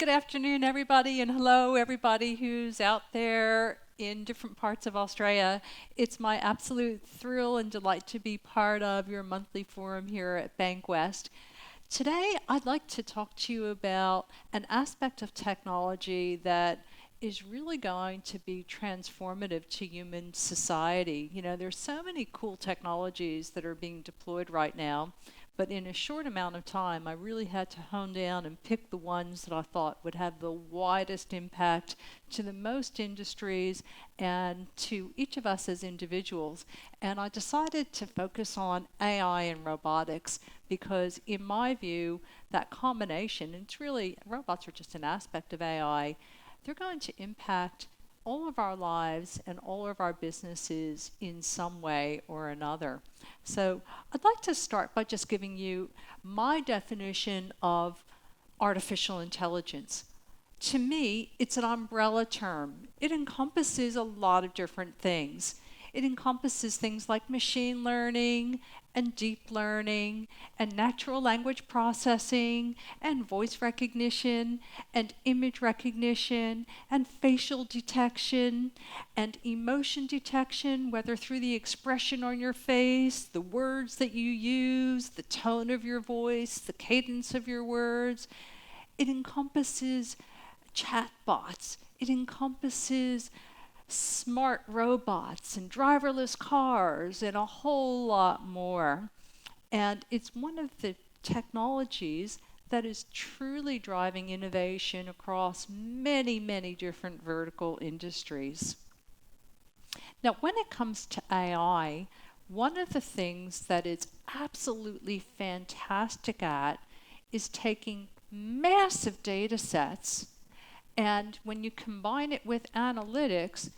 Good afternoon, everybody, and hello, everybody who's out there in different parts of Australia. It's my absolute thrill and delight to be part of your monthly forum here at Bank West. Today, I'd like to talk to you about an aspect of technology that is really going to be transformative to human society. You know, there's so many cool technologies that are being deployed right now, but in a short amount of time, I really had to hone down and pick the ones that I thought would have the widest impact to the most industries and to each of us as individuals. And I decided to focus on AI and robotics because, in my view, that combination, it's really, robots are just an aspect of AI, they're going to impact all of our lives and all of our businesses in some way or another. So I'd like to start by just giving you my definition of artificial intelligence. To me, it's an umbrella term. It encompasses a lot of different things. It encompasses things like machine learning and deep learning and natural language processing and voice recognition and image recognition and facial detection and emotion detection, whether through the expression on your face, the words that you use, the tone of your voice, the cadence of your words. It encompasses chatbots. It encompasses smart robots and driverless cars and a whole lot more. And it's one of the technologies that is truly driving innovation across many, many different vertical industries. Now, when it comes to AI, one of the things that it's absolutely fantastic at is taking massive data sets, and when you combine it with analytics,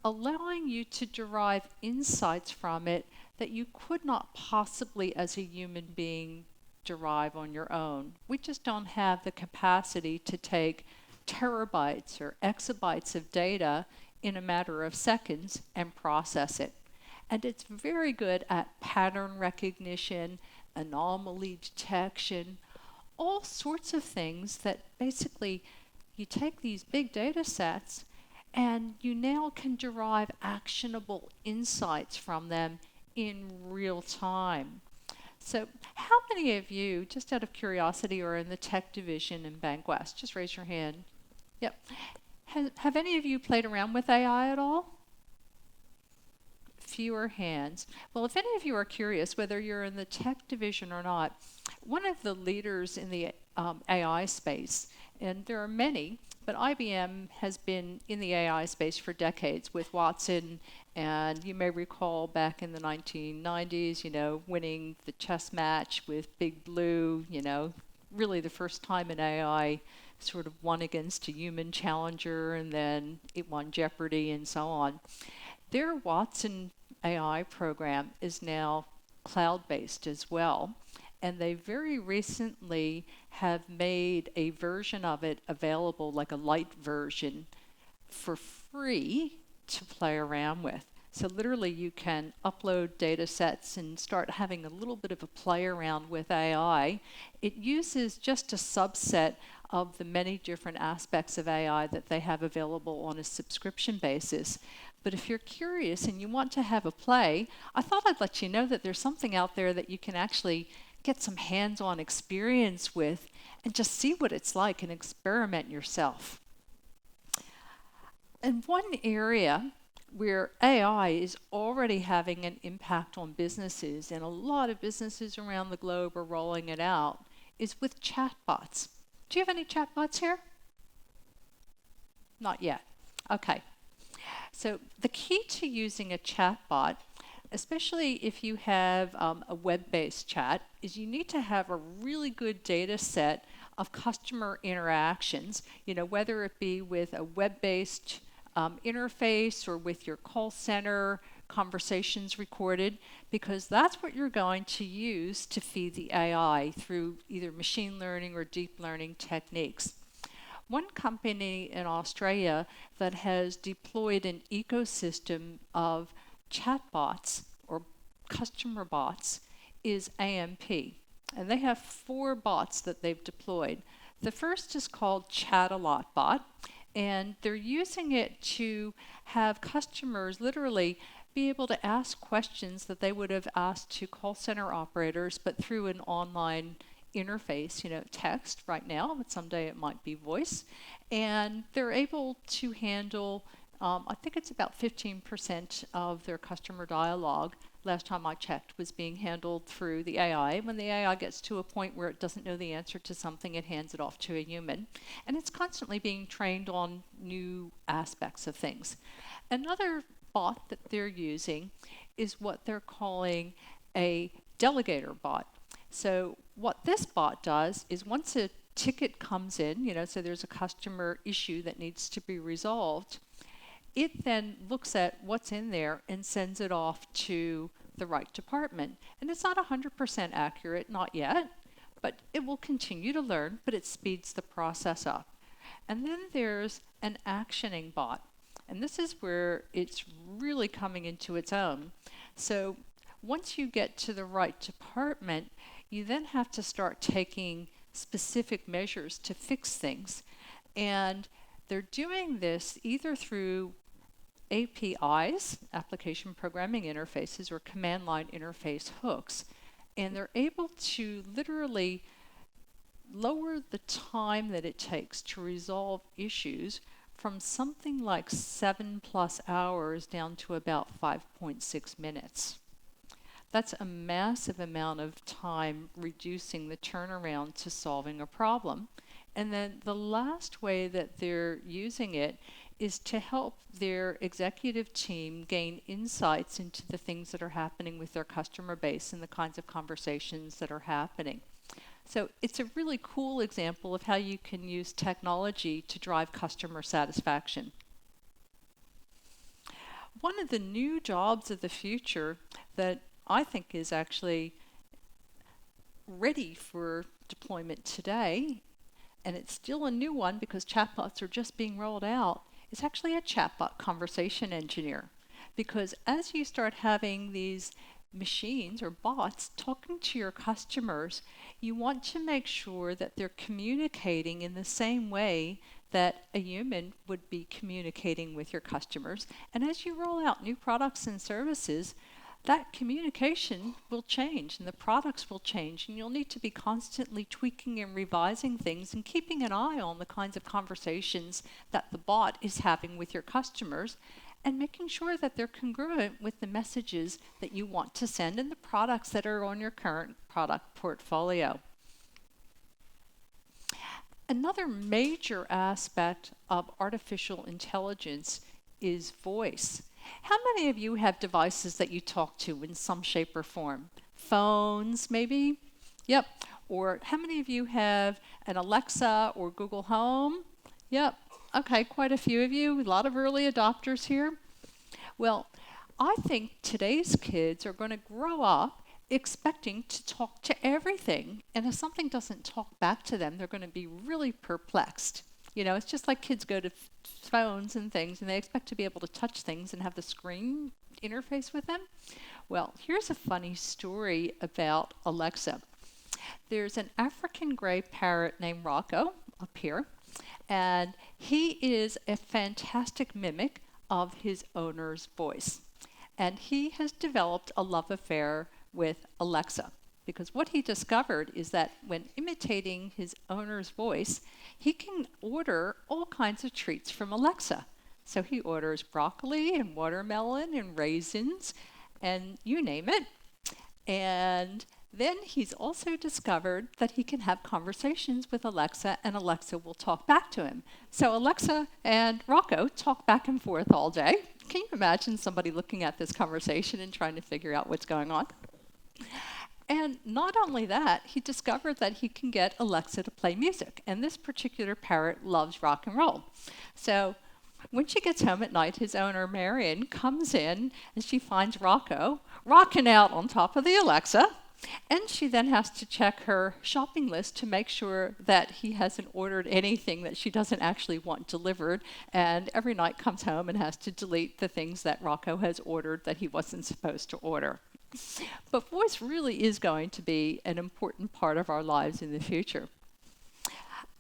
allowing you to derive insights from it that you could not possibly as a human being derive on your own. We just don't have the capacity to take terabytes or exabytes of data in a matter of seconds and process it. And it's very good at pattern recognition, anomaly detection, all sorts of things that basically you take these big data sets and you now can derive actionable insights from them in real time. So how many of you, just out of curiosity, are in the tech division in Bank West? Just raise your hand. Yep. Have any of you played around with AI at all? Fewer hands. Well, if any of you are curious whether you're in the tech division or not, one of the leaders in the AI space, and there are many, but IBM has been in the AI space for decades with Watson, and you may recall back in the 1990s, winning the chess match with Big Blue, really the first time an AI sort of won against a human challenger, and then it won Jeopardy and so on. Their Watson AI program is now cloud-based as well, and they very recently have made a version of it available, like a light version, for free to play around with. So literally you can upload data sets and start having a little bit of a play around with AI. It uses just a subset of the many different aspects of AI that they have available on a subscription basis. But if you're curious and you want to have a play, I thought I'd let you know that there's something out there that you can actually get some hands-on experience with and just see what it's like and experiment yourself. And one area where AI is already having an impact on businesses, and a lot of businesses around the globe are rolling it out, is with chatbots. Do you have any chatbots here? Not yet. Okay. So the key to using a chatbot, especially if you have a web-based chat, is you need to have a really good data set of customer interactions, whether it be with a web-based interface or with your call center conversations recorded, because that's what you're going to use to feed the AI through either machine learning or deep learning techniques. One company in Australia that has deployed an ecosystem of chatbots or customer bots is AMP. And they have 4 bots that they've deployed. The first is called Chatbot, and they're using it to have customers literally be able to ask questions that they would have asked to call center operators, but through an online interface, text right now, but someday it might be voice. And they're able to handle, I think it's about 15% of their customer dialogue, last time I checked, was being handled through the AI. When the AI gets to a point where it doesn't know the answer to something, it hands it off to a human. And it's constantly being trained on new aspects of things. Another bot that they're using is what they're calling a delegator bot. So what this bot does is once a ticket comes in, so there's a customer issue that needs to be resolved, it then looks at what's in there and sends it off to the right department. And it's not 100% accurate, not yet, but it will continue to learn, but it speeds the process up. And then there's an actioning bot. And this is where it's really coming into its own. So once you get to the right department, you then have to start taking specific measures to fix things. And they're doing this either through APIs, application programming interfaces, or command line interface hooks. And they're able to literally lower the time that it takes to resolve issues from something like 7+ hours down to about 5.6 minutes. That's a massive amount of time reducing the turnaround to solving a problem. And then the last way that they're using it is to help their executive team gain insights into the things that are happening with their customer base and the kinds of conversations that are happening. So it's a really cool example of how you can use technology to drive customer satisfaction. One of the new jobs of the future that I think is actually ready for deployment today, and it's still a new one because chatbots are just being rolled out, is actually a chatbot conversation engineer. Because as you start having these machines or bots talking to your customers, you want to make sure that they're communicating in the same way that a human would be communicating with your customers. And as you roll out new products and services, that communication will change and the products will change, and you'll need to be constantly tweaking and revising things and keeping an eye on the kinds of conversations that the bot is having with your customers and making sure that they're congruent with the messages that you want to send and the products that are on your current product portfolio. Another major aspect of artificial intelligence is voice. How many of you have devices that you talk to in some shape or form? Phones, maybe? Yep. Or how many of you have an Alexa or Google Home? Yep. Okay, quite a few of you. A lot of early adopters here. Well, I think today's kids are going to grow up expecting to talk to everything. And if something doesn't talk back to them, they're going to be really perplexed. It's just like kids go to phones and things, and they expect to be able to touch things and have the screen interface with them. Well, here's a funny story about Alexa. There's an African gray parrot named Rocco up here, and he is a fantastic mimic of his owner's voice. And he has developed a love affair with Alexa, because what he discovered is that when imitating his owner's voice, he can order all kinds of treats from Alexa. So he orders broccoli and watermelon and raisins and you name it. And then he's also discovered that he can have conversations with Alexa and Alexa will talk back to him. So Alexa and Rocco talk back and forth all day. Can you imagine somebody looking at this conversation and trying to figure out what's going on? And not only that, he discovered that he can get Alexa to play music. And this particular parrot loves rock and roll. So when she gets home at night, his owner, Marion, comes in and she finds Rocco rocking out on top of the Alexa. And she then has to check her shopping list to make sure that he hasn't ordered anything that she doesn't actually want delivered. And every night comes home and has to delete the things that Rocco has ordered that he wasn't supposed to order. But voice really is going to be an important part of our lives in the future.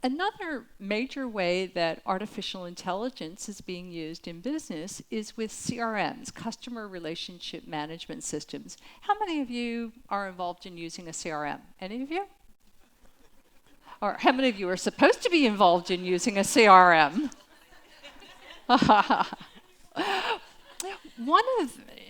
Another major way that artificial intelligence is being used in business is with CRMs, customer relationship management systems. How many of you are involved in using a CRM? Any of you? Or how many of you are supposed to be involved in using a CRM?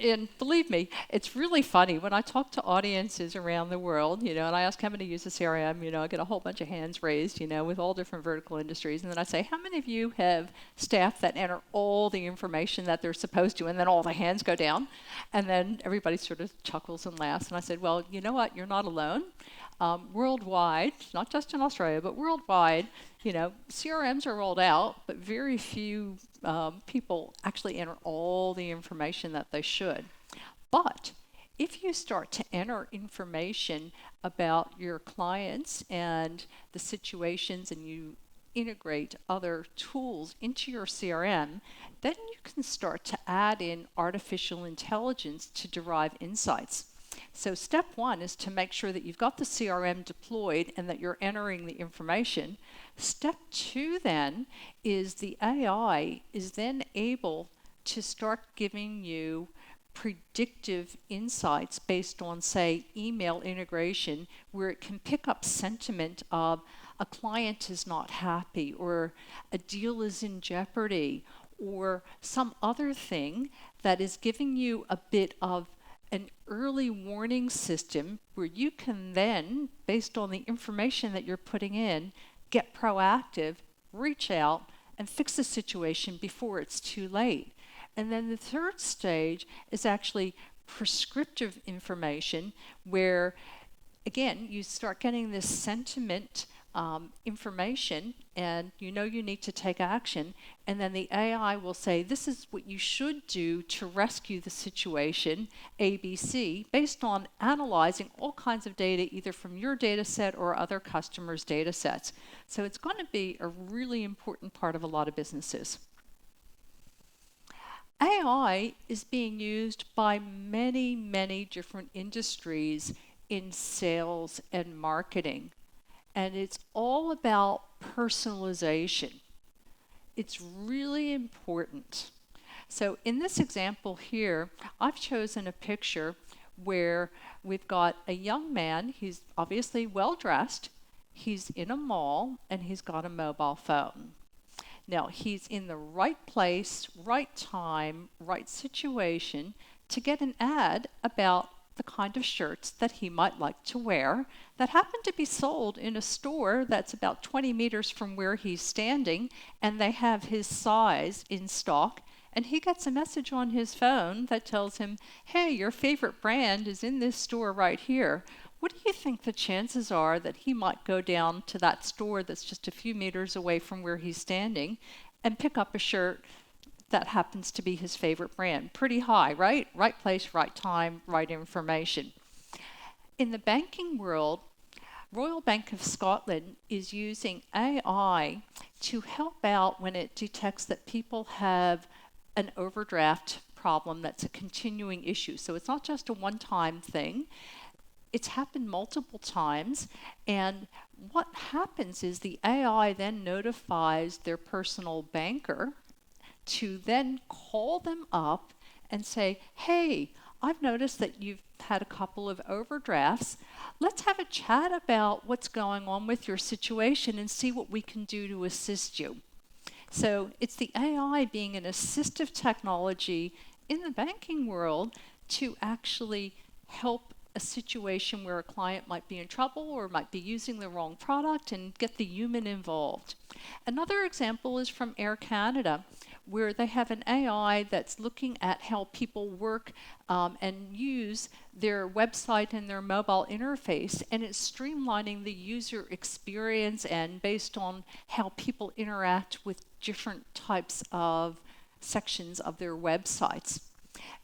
And believe me, it's really funny when I talk to audiences around the world, and I ask how many use a CRM, I get a whole bunch of hands raised, with all different vertical industries. And then I say, how many of you have staff that enter all the information that they're supposed to? And then all the hands go down. And then everybody sort of chuckles and laughs. And I said, well, you know what? You're not alone. Worldwide, not just in Australia, but worldwide, CRMs are rolled out, but very few people actually enter all the information that they should. But if you start to enter information about your clients and the situations, and you integrate other tools into your CRM, then you can start to add in artificial intelligence to derive insights. So step one is to make sure that you've got the CRM deployed and that you're entering the information. Step two then is the AI is then able to start giving you predictive insights based on, say, email integration, where it can pick up sentiment of a client is not happy, or a deal is in jeopardy, or some other thing that is giving you a bit of an early warning system where you can then, based on the information that you're putting in, get proactive, reach out, and fix the situation before it's too late. And then the third stage is actually prescriptive information, where, again, you start getting this sentiment information, and you need to take action, and then the AI will say, this is what you should do to rescue the situation, ABC, based on analyzing all kinds of data, either from your data set or other customers' data sets. So it's going to be a really important part of a lot of businesses. AI is being used by many, many different industries in sales and marketing. And it's all about personalization. It's really important. So in this example here, I've chosen a picture where we've got a young man. He's obviously well-dressed. He's in a mall, and he's got a mobile phone. Now, he's in the right place, right time, right situation to get an ad about the kind of shirts that he might like to wear that happen to be sold in a store that's about 20 meters from where he's standing, and they have his size in stock. And he gets a message on his phone that tells him, hey, your favorite brand is in this store right here. What do you think the chances are that he might go down to that store that's just a few meters away from where he's standing and pick up a shirt that happens to be his favorite brand? Pretty high, right? Right place, right time, right information. In the banking world, Royal Bank of Scotland is using AI to help out when it detects that people have an overdraft problem that's a continuing issue. So it's not just a one-time thing. It's happened multiple times, and what happens is the AI then notifies their personal banker to then call them up and say, hey, I've noticed that you've had a couple of overdrafts. Let's have a chat about what's going on with your situation and see what we can do to assist you. So it's the AI being an assistive technology in the banking world to actually help a situation where a client might be in trouble or might be using the wrong product, and get the human involved. Another example is from Air Canada, where they have an AI that's looking at how people work and use their website and their mobile interface, and it's streamlining the user experience and based on how people interact with different types of sections of their websites.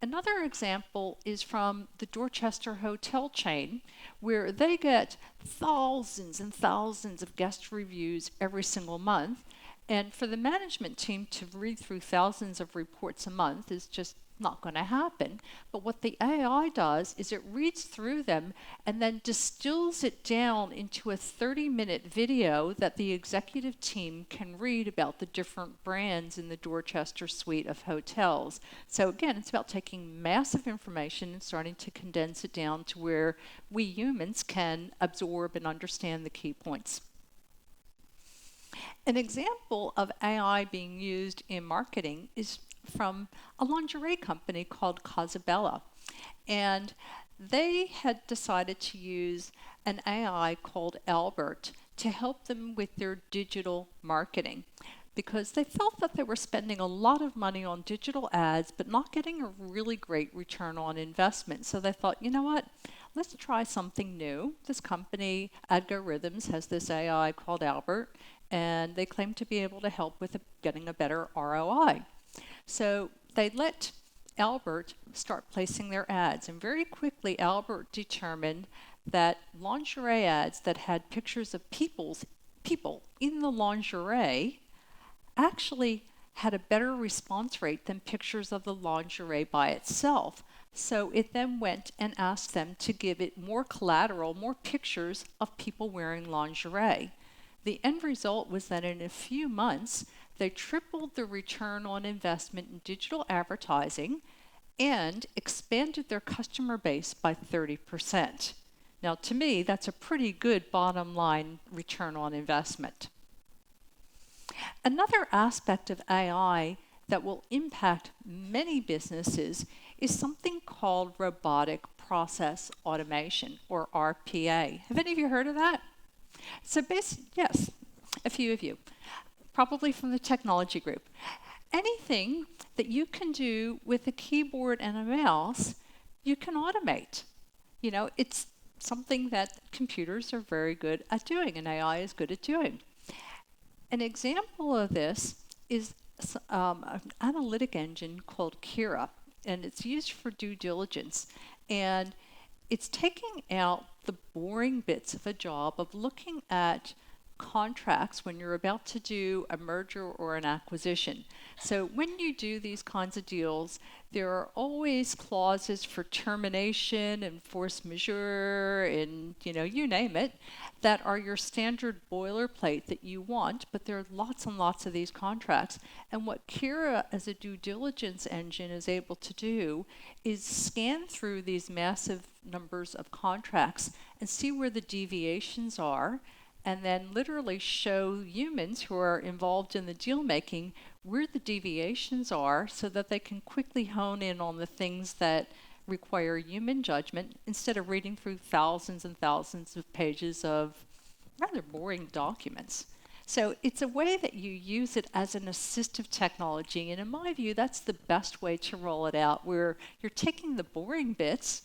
Another example is from the Dorchester hotel chain, where they get thousands and thousands of guest reviews every single month. And for the management team to read through thousands of reports a month is just Not going to happen. But what the AI does is it reads through them and then distills it down into a 30-minute video that the executive team can read about the different brands in the Dorchester suite of hotels. So again, it's about taking massive information and starting to condense it down to where we humans can absorb and understand the key points. An example of AI being used in marketing is from a lingerie company called Casabella. And they had decided to use an AI called Albert to help them with their digital marketing because they felt that they were spending a lot of money on digital ads but not getting a really great return on investment. So they thought, you know what? Let's try something new. This company, Algorithms, has this AI called Albert, and they claim to be able to help with getting a better ROI. So they let Albert start placing their ads, and very quickly Albert determined that lingerie ads that had pictures of people in the lingerie actually had a better response rate than pictures of the lingerie by itself. So it then went and asked them to give it more collateral, more pictures of people wearing lingerie. The end result was that in a few months, they tripled the return on investment in digital advertising and expanded their customer base by 30%. Now, to me, that's a pretty good bottom line return on investment. Another aspect of AI that will impact many businesses is something called robotic process automation, or RPA. Have any of you heard of that? So yes, a few of you, probably from the technology group. Anything that you can do with a keyboard and a mouse, you can automate. You know, it's something that computers are very good at doing and AI is good at doing. An example of this is an analytic engine called Kira, and it's used for due diligence. And it's taking out the boring bits of a job of looking at contracts when you're about to do a merger or an acquisition. So when you do these kinds of deals, there are always clauses for termination and force majeure and, you name it, that are your standard boilerplate that you want, but there are lots and lots of these contracts. And what Kira as a due diligence engine is able to do is scan through these massive numbers of contracts and see where the deviations are, and then literally show humans who are involved in the deal making where the deviations are so that they can quickly hone in on the things that require human judgment instead of reading through thousands and thousands of pages of rather boring documents. So it's a way that you use it as an assistive technology, and in my view, that's the best way to roll it out, where you're taking the boring bits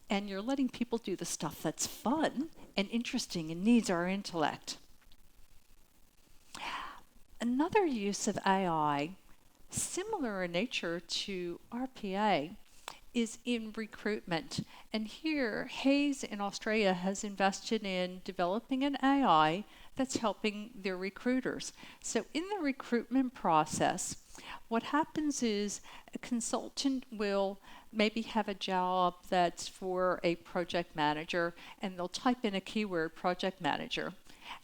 and you're letting people do the stuff that's fun and interesting and needs our intellect. Another use of AI, similar in nature to RPA, is in recruitment. And here, Hayes in Australia has invested in developing an AI that's helping their recruiters. So in the recruitment process, what happens is a consultant will maybe have a job that's for a project manager, and they'll type in a keyword, project manager.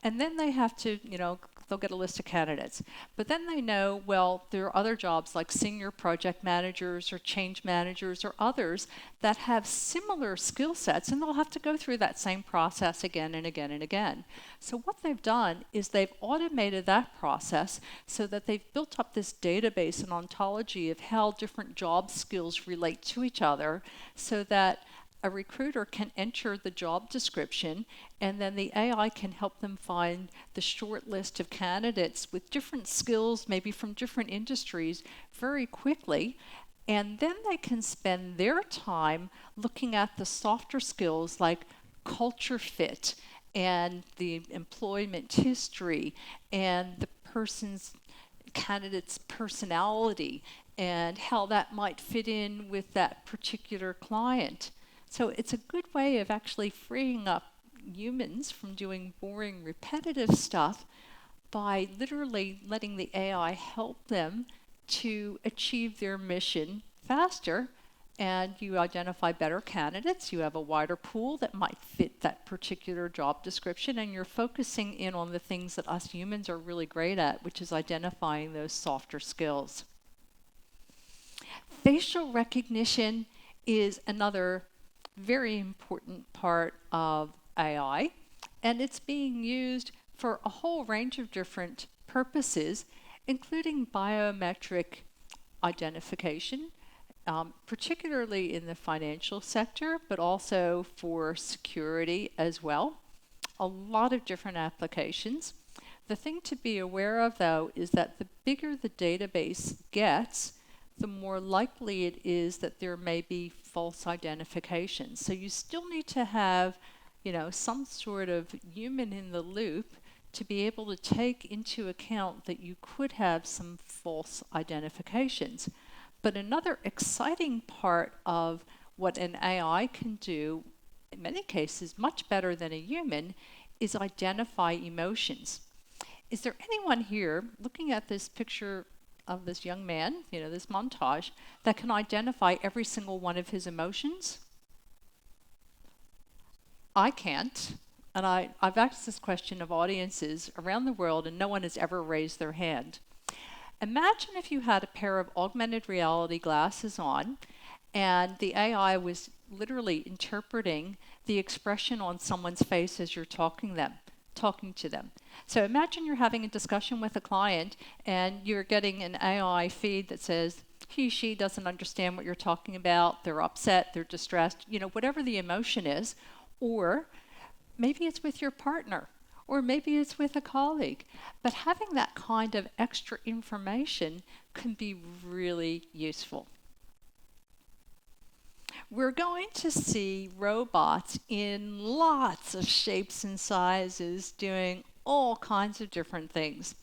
And then they have to, they'll get a list of candidates. But then they know, well, there are other jobs like senior project managers or change managers or others that have similar skill sets, and they'll have to go through that same process again and again and again. So what they've done is they've automated that process so that they've built up this database and ontology of how different job skills relate to each other, so that a recruiter can enter the job description, and then the AI can help them find the short list of candidates with different skills, maybe from different industries, very quickly. And then they can spend their time looking at the softer skills like culture fit and the employment history and the candidate's personality and how that might fit in with that particular client. So it's a good way of actually freeing up humans from doing boring, repetitive stuff by literally letting the AI help them to achieve their mission faster, and you identify better candidates. You have a wider pool that might fit that particular job description, and you're focusing in on the things that us humans are really great at, which is identifying those softer skills. Facial recognition is another very important part of AI, and it's being used for a whole range of different purposes, including biometric identification, particularly in the financial sector, but also for security as well. A lot of different applications. The thing to be aware of, though, is that the bigger the database gets, the more likely it is that there may be false identifications. So you still need to have, some sort of human in the loop to be able to take into account that you could have some false identifications. But another exciting part of what an AI can do, in many cases much better than a human, is identify emotions. Is there anyone here looking at this picture of this young man, this montage, that can identify every single one of his emotions? I can't. And I've asked this question of audiences around the world, and no one has ever raised their hand. Imagine if you had a pair of augmented reality glasses on, and the AI was literally interpreting the expression on someone's face as you're talking to them. So imagine you're having a discussion with a client, and you're getting an AI feed that says, she doesn't understand what you're talking about, they're upset, they're distressed, whatever the emotion is. Or maybe it's with your partner, or maybe it's with a colleague. But having that kind of extra information can be really useful. We're going to see robots in lots of shapes and sizes doing all kinds of different things.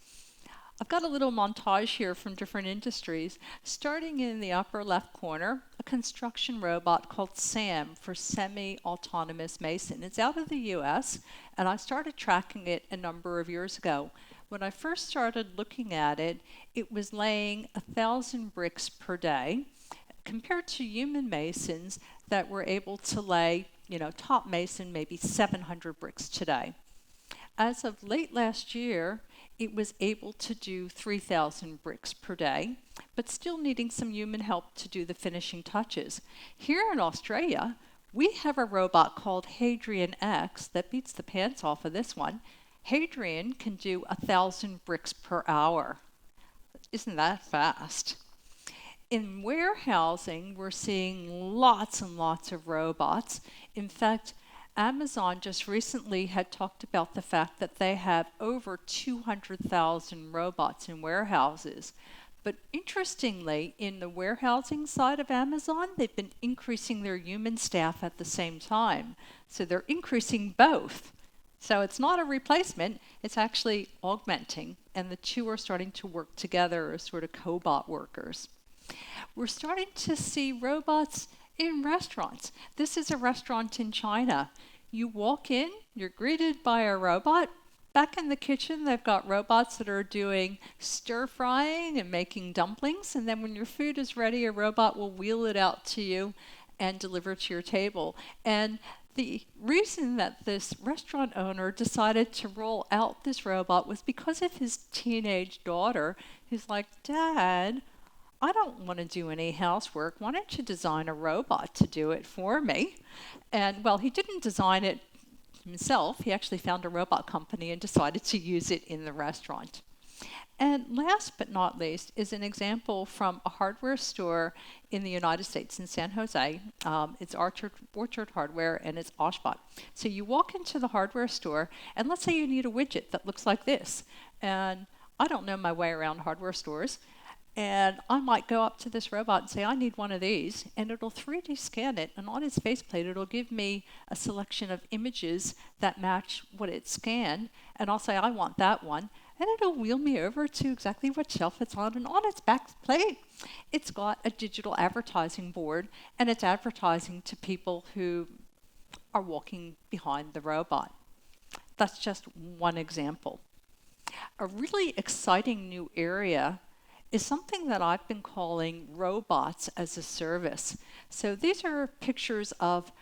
I've got a little montage here from different industries, starting in the upper left corner, a construction robot called SAM for semi-autonomous mason. It's out of the US, and I started tracking it a number of years ago. When I first started looking at it, it was laying 1,000 bricks per day, compared to human masons that were able to lay, top mason, maybe 700 bricks today. As of late last year, it was able to do 3,000 bricks per day, but still needing some human help to do the finishing touches. Here in Australia, we have a robot called Hadrian X that beats the pants off of this one. Hadrian can do 1,000 bricks per hour. Isn't that fast? In warehousing, we're seeing lots and lots of robots. In fact, Amazon just recently had talked about the fact that they have over 200,000 robots in warehouses. But interestingly, in the warehousing side of Amazon, they've been increasing their human staff at the same time. So they're increasing both. So it's not a replacement, it's actually augmenting, and the two are starting to work together as sort of cobot workers. We're starting to see robots in restaurants. This is a restaurant in China. You walk in, you're greeted by a robot. Back in the kitchen, they've got robots that are doing stir frying and making dumplings. And then when your food is ready, a robot will wheel it out to you and deliver it to your table. And the reason that this restaurant owner decided to roll out this robot was because of his teenage daughter, who's like, "Dad, I don't want to do any housework. Why don't you design a robot to do it for me?" And well, he didn't design it himself. He actually found a robot company and decided to use it in the restaurant. And last but not least is an example from a hardware store in the United States in San Jose. It's Orchard Hardware, and it's Oshbot. So you walk into the hardware store, and let's say you need a widget that looks like this. And I don't know my way around hardware stores. And I might go up to this robot and say, "I need one of these," and it'll 3D scan it, and on its faceplate it'll give me a selection of images that match what it scanned, and I'll say, "I want that one," and it'll wheel me over to exactly what shelf it's on, and on its back plate it's got a digital advertising board, and it's advertising to people who are walking behind the robot. That's just one example. A really exciting new area is something that I've been calling robots as a service. So these are pictures of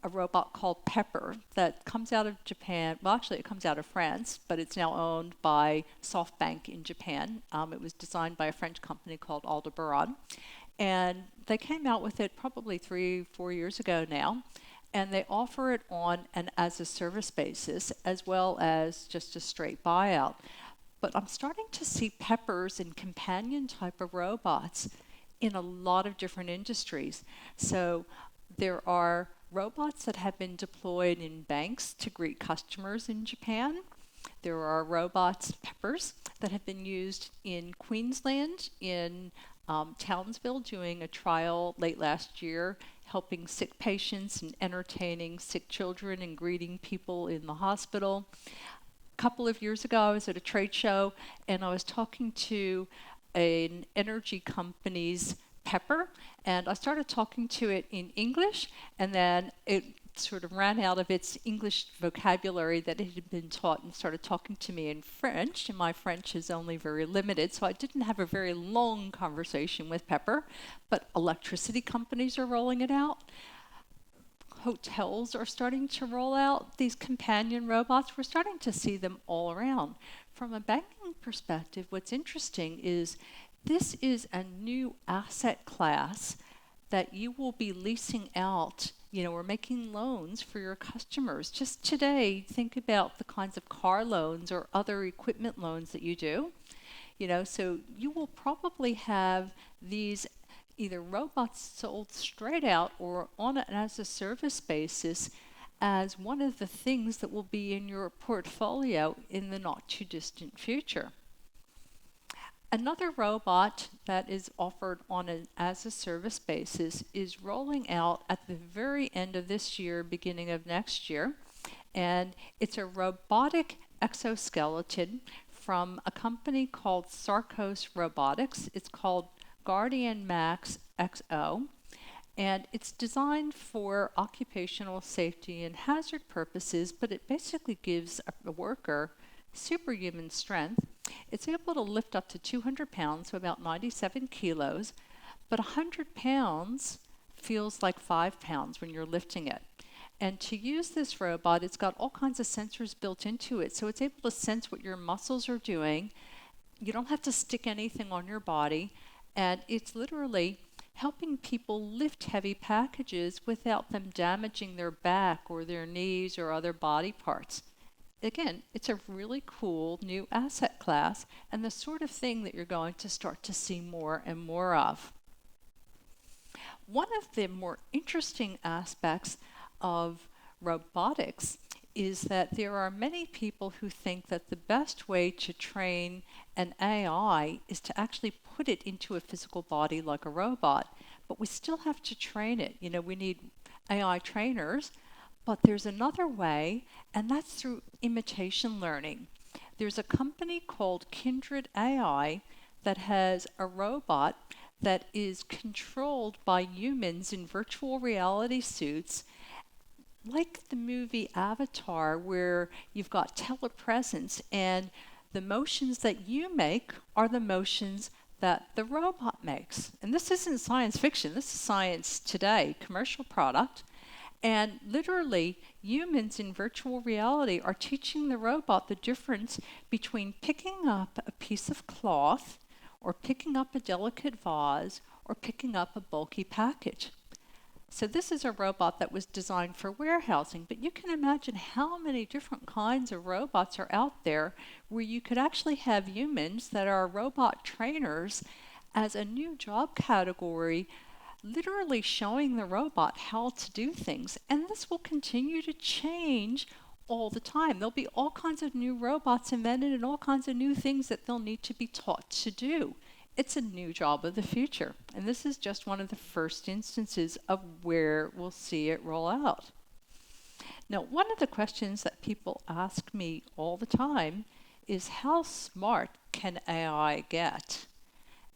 a robot called Pepper that comes out of Japan. Well, actually, it comes out of France, but it's now owned by SoftBank in Japan. It was designed by a French company called Aldebaran. And they came out with it probably 3-4 years ago now. And they offer it on an as a service basis as well as just a straight buyout. But I'm starting to see Peppers and companion type of robots in a lot of different industries. So there are robots that have been deployed in banks to greet customers in Japan. There are robots, Peppers, that have been used in Queensland, in Townsville, doing a trial late last year, helping sick patients and entertaining sick children and greeting people in the hospital. A couple of years ago, I was at a trade show and I was talking to an energy company's Pepper, and I started talking to it in English, and then it sort of ran out of its English vocabulary that it had been taught and started talking to me in French, and my French is only very limited, so I didn't have a very long conversation with Pepper, but electricity companies are rolling it out. Hotels are starting to roll out these companion robots. We're starting to see them all around. From a banking perspective, what's interesting is this is a new asset class that you will be leasing out, or making loans for your customers. Just today, think about the kinds of car loans or other equipment loans that you do. So you will probably have these either robots sold straight out or on an as a service basis as one of the things that will be in your portfolio in the not too distant future. Another robot that is offered on an as a service basis is rolling out at the very end of this year, beginning of next year. And it's a robotic exoskeleton from a company called Sarcos Robotics. It's called Guardian Max XO. And it's designed for occupational safety and hazard purposes, but it basically gives a worker superhuman strength. It's able to lift up to 200 pounds, so about 97 kilos, but 100 pounds feels like 5 pounds when you're lifting it. And to use this robot, it's got all kinds of sensors built into it, so it's able to sense what your muscles are doing. You don't have to stick anything on your body, and it's literally helping people lift heavy packages without them damaging their back or their knees or other body parts. Again, it's a really cool new asset class and the sort of thing that you're going to start to see more and more of. One of the more interesting aspects of robotics is that there are many people who think that the best way to train an AI is to actually put it into a physical body like a robot, but we still have to train it. We need AI trainers. But there's another way, and that's through imitation learning. There's a company called Kindred AI that has a robot that is controlled by humans in virtual reality suits, like the movie Avatar, where you've got telepresence, and the motions that you make are the motions that the robot makes. And this isn't science fiction, this is science today, commercial product. And literally, humans in virtual reality are teaching the robot the difference between picking up a piece of cloth or picking up a delicate vase or picking up a bulky package. So this is a robot that was designed for warehousing, but you can imagine how many different kinds of robots are out there where you could actually have humans that are robot trainers as a new job category, literally showing the robot how to do things. And this will continue to change all the time. There'll be all kinds of new robots invented and all kinds of new things that they'll need to be taught to do. It's a new job of the future. And this is just one of the first instances of where we'll see it roll out. Now, one of the questions that people ask me all the time is, how smart can AI get?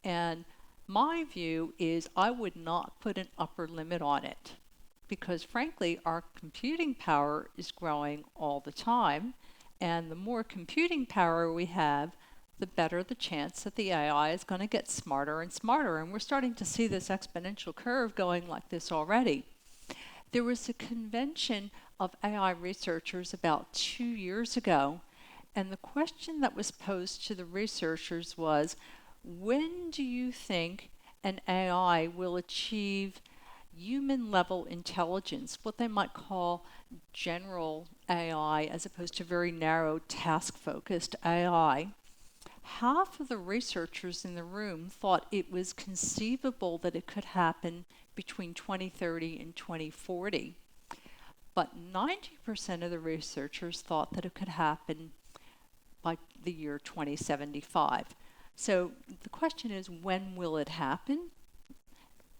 And my view is I would not put an upper limit on it, because frankly, our computing power is growing all the time, and the more computing power we have, the better the chance that the AI is going to get smarter and smarter. And we're starting to see this exponential curve going like this already. There was a convention of AI researchers about 2 years ago, and the question that was posed to the researchers was, when do you think an AI will achieve human-level intelligence, what they might call general AI, as opposed to very narrow task-focused AI? Half of the researchers in the room thought it was conceivable that it could happen between 2030 and 2040. But 90% of the researchers thought that it could happen by the year 2075. So the question is, when will it happen?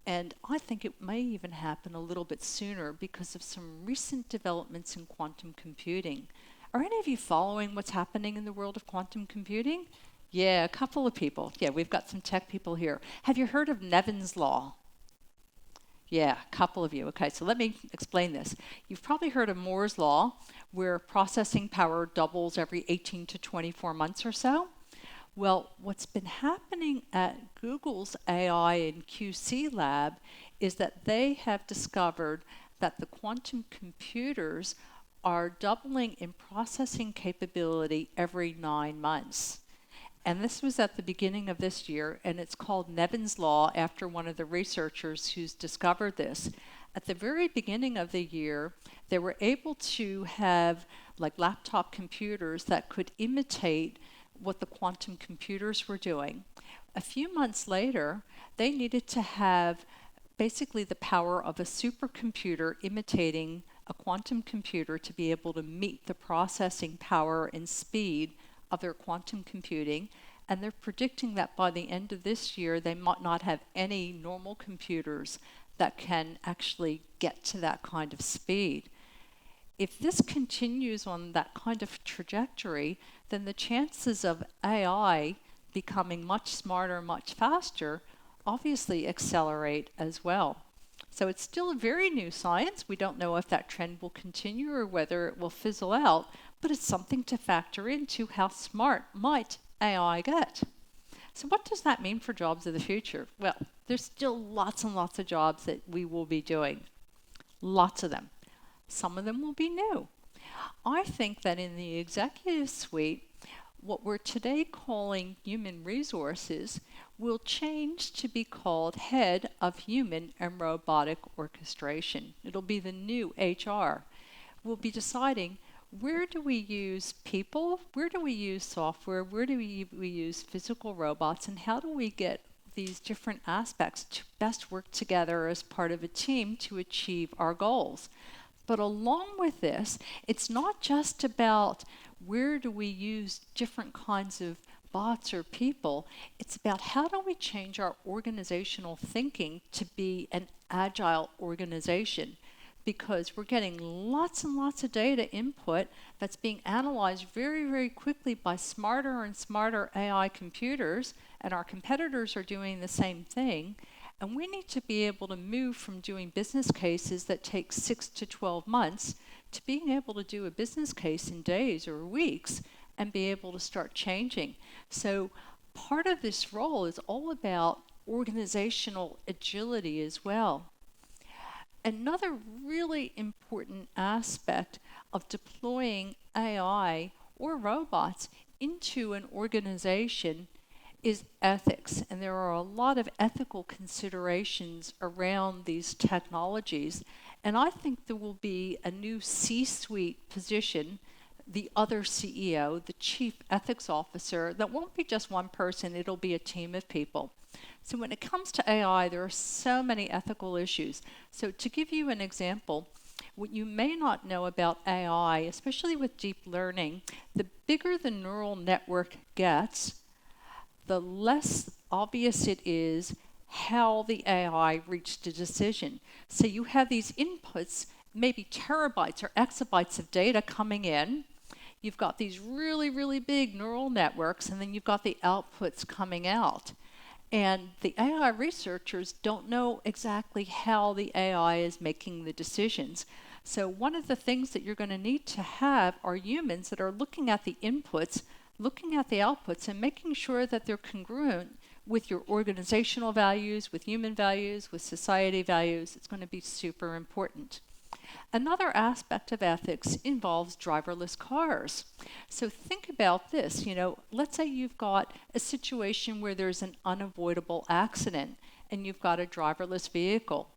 And I think it may even happen a little bit sooner because of some recent developments in quantum computing. Are any of you following what's happening in the world of quantum computing? Yeah, a couple of people. Yeah, we've got some tech people here. Have you heard of Nevin's law? Yeah, a couple of you. Okay, so let me explain this. You've probably heard of Moore's law, where processing power doubles every 18 to 24 months or so. Well, what's been happening at Google's AI and QC lab is that they have discovered that the quantum computers are doubling in processing capability every 9 months. And this was at the beginning of this year, and it's called Nevin's Law after one of the researchers who's discovered this. At the very beginning of the year, they were able to have like laptop computers that could imitate what the quantum computers were doing. A few months later, they needed to have basically the power of a supercomputer imitating a quantum computer to be able to meet the processing power and speed of their quantum computing, and they're predicting that by the end of this year they might not have any normal computers that can actually get to that kind of speed. If this continues on that kind of trajectory, then the chances of AI becoming much smarter, much faster, obviously accelerate as well. So it's still a very new science. We don't know if that trend will continue or whether it will fizzle out, but it's something to factor into how smart might AI get. So what does that mean for jobs of the future? Well, there's still lots and lots of jobs that we will be doing. Lots of them. Some of them will be new. I think that in the executive suite, what we're today calling human resources will change to be called head of human and robotic orchestration. It'll be the new HR. We'll be deciding, where do we use people, where do we use software, where do we use physical robots, and how do we get these different aspects to best work together as part of a team to achieve our goals. But along with this, it's not just about where do we use different kinds of bots or people. It's about how do we change our organizational thinking to be an agile organization, because we're getting lots and lots of data input that's being analyzed very, very quickly by smarter and smarter AI computers, and our competitors are doing the same thing. And we need to be able to move from doing business cases that take 6 to 12 months to being able to do a business case in days or weeks and be able to start changing. So part of this role is all about organizational agility as well. Another really important aspect of deploying AI or robots into an organization is ethics, and there are a lot of ethical considerations around these technologies, and I think there will be a new C-suite position, the other CEO, the Chief Ethics Officer, that won't be just one person, it'll be a team of people. So when it comes to AI, there are so many ethical issues. So to give you an example, what you may not know about AI, especially with deep learning, the bigger the neural network gets, the less obvious it is how the AI reached a decision. So you have these inputs, maybe terabytes or exabytes of data coming in. You've got these really, really big neural networks, and then you've got the outputs coming out. And the AI researchers don't know exactly how the AI is making the decisions. So one of the things that you're going to need to have are humans that are looking at the inputs, looking at the outputs and making sure that they're congruent with your organizational values, with human values, with society values. It's going to be super important. Another aspect of ethics involves driverless cars. So think about this, let's say you've got a situation where there's an unavoidable accident and you've got a driverless vehicle.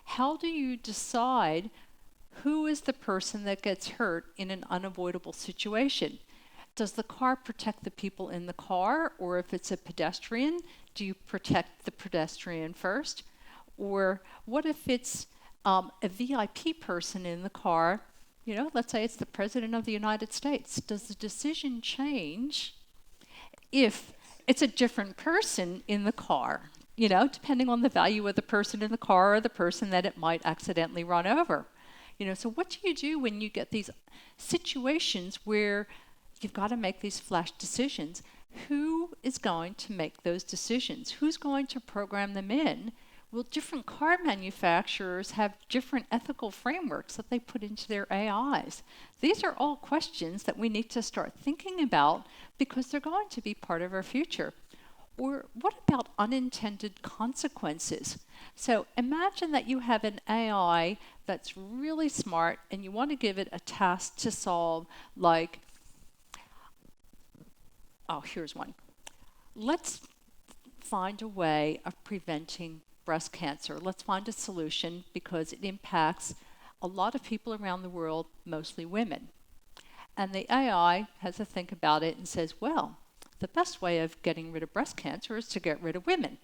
How do you decide who is the person that gets hurt in an unavoidable situation? Does the car protect the people in the car, or if it's a pedestrian, do you protect the pedestrian first? Or what if it's a VIP person in the car? Let's say it's the President of the United States. Does the decision change if it's a different person in the car? Depending on the value of the person in the car or the person that it might accidentally run over. So what do you do when you get these situations where you've got to make these flash decisions? Who is going to make those decisions? Who's going to program them in? Well, different car manufacturers have different ethical frameworks that they put into their AIs. These are all questions that we need to start thinking about because they're going to be part of our future. Or what about unintended consequences? So imagine that you have an AI that's really smart and you want to give it a task to solve, like, here's one. Let's find a way of preventing breast cancer. Let's find a solution because it impacts a lot of people around the world, mostly women. And the AI has to think about it and says, well, the best way of getting rid of breast cancer is to get rid of women.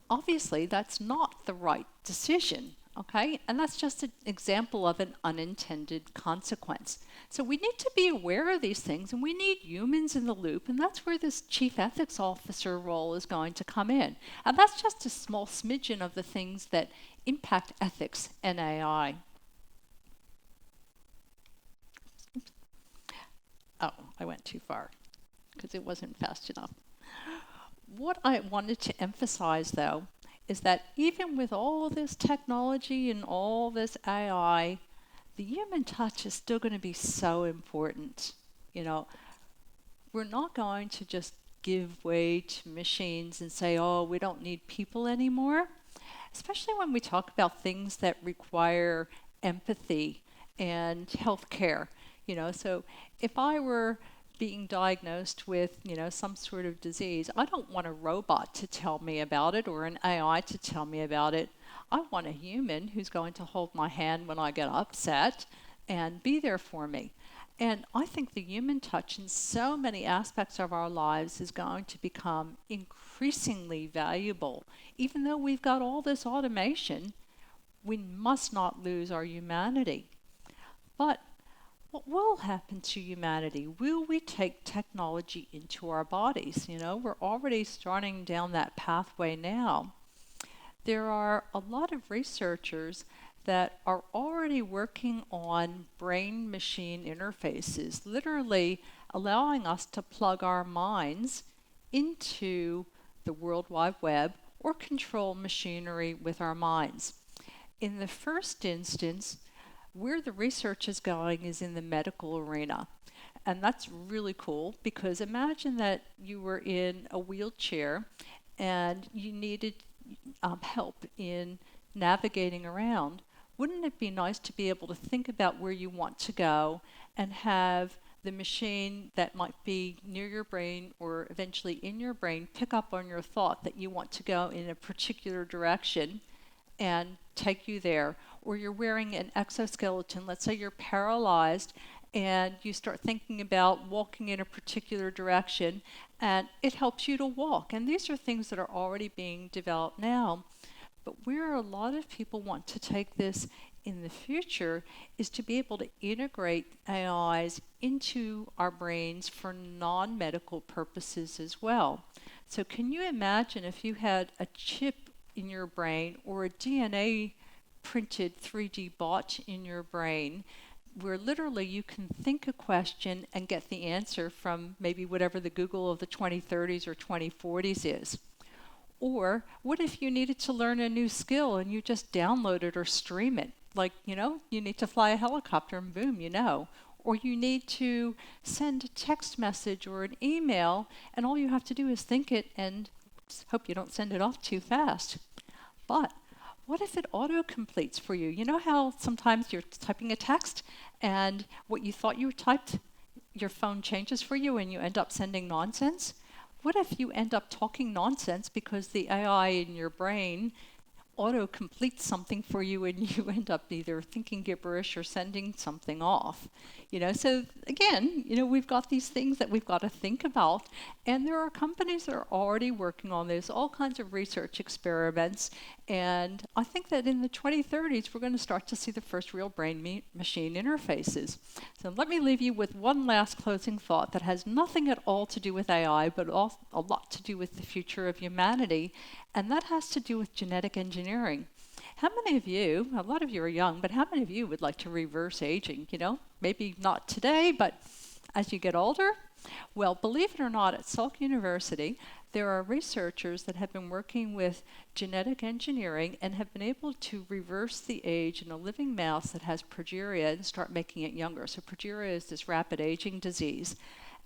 Obviously, that's not the right decision, okay? And that's just an example of an unintended consequence. So we need to be aware of these things, and we need humans in the loop, and that's where this chief ethics officer role is going to come in. And that's just a small smidgen of the things that impact ethics and AI. Oh, I went too far because it wasn't fast enough. What I wanted to emphasize, though, is that even with all this technology and all this AI, the human touch is still going to be so important. We're not going to just give way to machines and say, oh, we don't need people anymore, especially when we talk about things that require empathy and healthcare. So if I were being diagnosed with, some sort of disease, I don't want a robot to tell me about it or an AI to tell me about it. I want a human who's going to hold my hand when I get upset and be there for me. And I think the human touch in so many aspects of our lives is going to become increasingly valuable. Even though we've got all this automation, we must not lose our humanity. But what will happen to humanity? Will we take technology into our bodies? We're already starting down that pathway now. There are a lot of researchers that are already working on brain-machine interfaces, literally allowing us to plug our minds into the World Wide Web or control machinery with our minds. In the first instance, where the research is going is in the medical arena. And that's really cool because imagine that you were in a wheelchair and you needed help in navigating around. Wouldn't it be nice to be able to think about where you want to go and have the machine that might be near your brain or eventually in your brain pick up on your thought that you want to go in a particular direction and take you there? Or you're wearing an exoskeleton, let's say you're paralyzed, and you start thinking about walking in a particular direction, and it helps you to walk. And these are things that are already being developed now. But where a lot of people want to take this in the future is to be able to integrate AIs into our brains for non-medical purposes as well. So can you imagine if you had a chip in your brain or a DNA printed 3D bot in your brain where literally you can think a question and get the answer from maybe whatever the Google of the 2030s or 2040s is? Or what if you needed to learn a new skill and you just download it or stream it? Like, you need to fly a helicopter and boom, or you need to send a text message or an email, and all you have to do is think it and hope you don't send it off too fast. But what if it auto-completes for you? You know how sometimes you're typing a text and what you thought you typed, your phone changes for you and you end up sending nonsense? What if you end up talking nonsense because the AI in your brain auto-completes something for you and you end up either thinking gibberish or sending something off? So again, we've got these things that we've got to think about, and there are companies that are already working on this, all kinds of research experiments, and I think that in the 2030s we're going to start to see the first real brain-machine interfaces. So let me leave you with one last closing thought that has nothing at all to do with AI, but a lot to do with the future of humanity, and that has to do with genetic engineering. How many of you, a lot of you are young, but how many of you would like to reverse aging? Maybe not today, but as you get older? Well, believe it or not, at Salk University, there are researchers that have been working with genetic engineering and have been able to reverse the age in a living mouse that has progeria and start making it younger. So progeria is this rapid aging disease.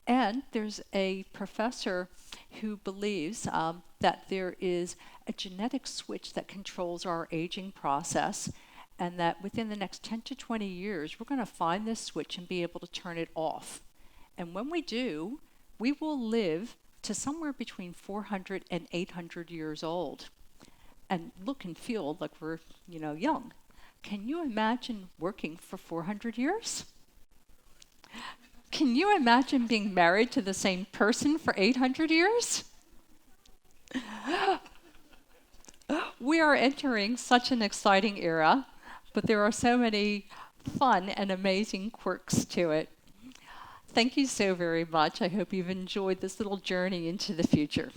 And there's a professor who believes that there is a genetic switch that controls our aging process, and that within the next 10 to 20 years, we're going to find this switch and be able to turn it off. And when we do, we will live to somewhere between 400 and 800 years old and look and feel like we're, young. Can you imagine working for 400 years? Can you imagine being married to the same person for 800 years? We are entering such an exciting era, but there are so many fun and amazing quirks to it. Thank you so very much. I hope you've enjoyed this little journey into the future.